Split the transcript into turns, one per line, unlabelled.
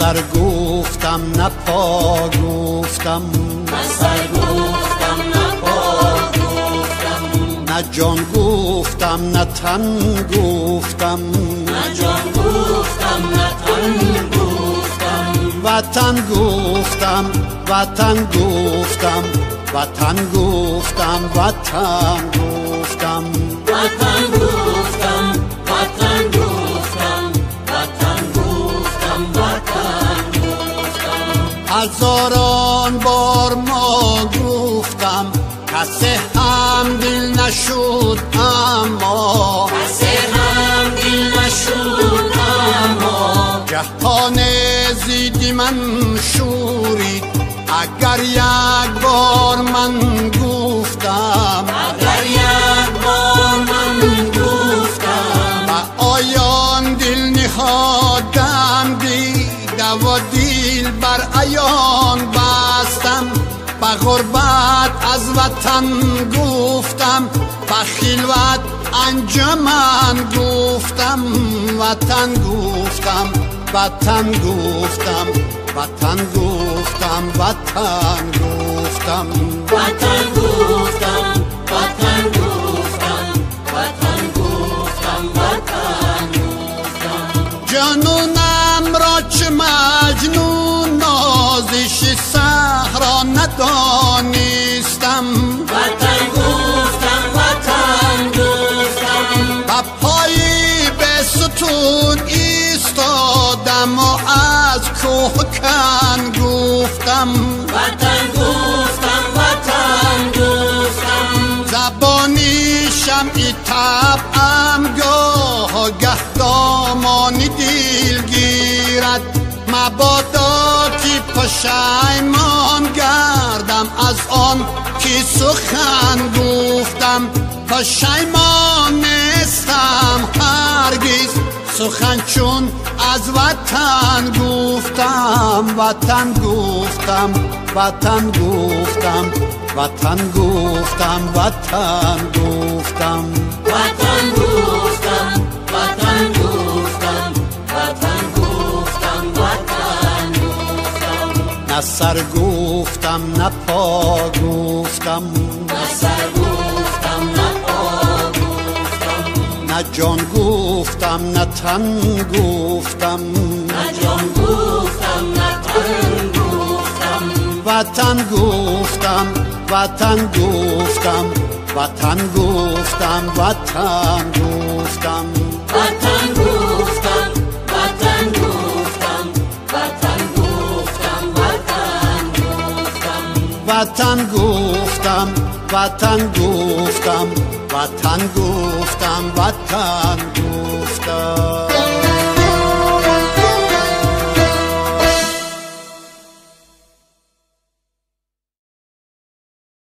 سر گفتم نه پا گفتم،
نه سر گفتم نه پا گفتم،
نه جان گفتم نه تن گفتم،
نه جان گفتم نه تن گفتم،
وطن گفتم وطن گفتم، وطن گفتم وطن گفتم،
وطن گفتم وطن گفتم، وطن گفتم وطن گفتم.
هزاران بار ما گفتم کسی هم دل نشد، اما
کسی هم دل نشد، اما
جهان زیدی من شورید. اگر یک بار من گفتم،
اگر یک بار من گفتم،
و آیان دل نهادم دیده و دل بر عیان بستم. به غربت از وطن گفتم، به خلوت انجمن گفتم، وطن گفتم وطن گفتم، وطن گفتم وطن گفتم،
وطن گفتم وطن گفتم، وطن گفتم وطن گفتم.
جنونم را چه مجنون نازش صحرا ندانستم،
وطن گفتم وطن گفتم،
به پای به ستون ایستادم و از کوه کن گفتم،
وطن گفتم وطن گفتم.
زبانی شمعی طبعم گاه دامانی دل گیرد. مبادا که پشیمان گردم از آن که سخن گفتم، پشیمان نیستم هرگز سخن چون از وطن گفتم، وطن گفتم وطن گفتم، وطن گفتم وطن گفتم،
وطن گفتم وطن گفتم، وطن گفتم وطن گفتم.
نه سر گفتم نه پا گفتم،
نه سر گفتم نه پا گفتم،
نه جان گفتم نه تن گفتم،
نه جان گفتم نه تن گفتم،
وطن گفتم وطن گفتم، وطن گفتم وطن گفتم،
وطن گفتم وطن گفتم، وطن گفتم وطن گفتم،
وطن گفتم وطن گفتم، وطن گفتم وطن گفتم.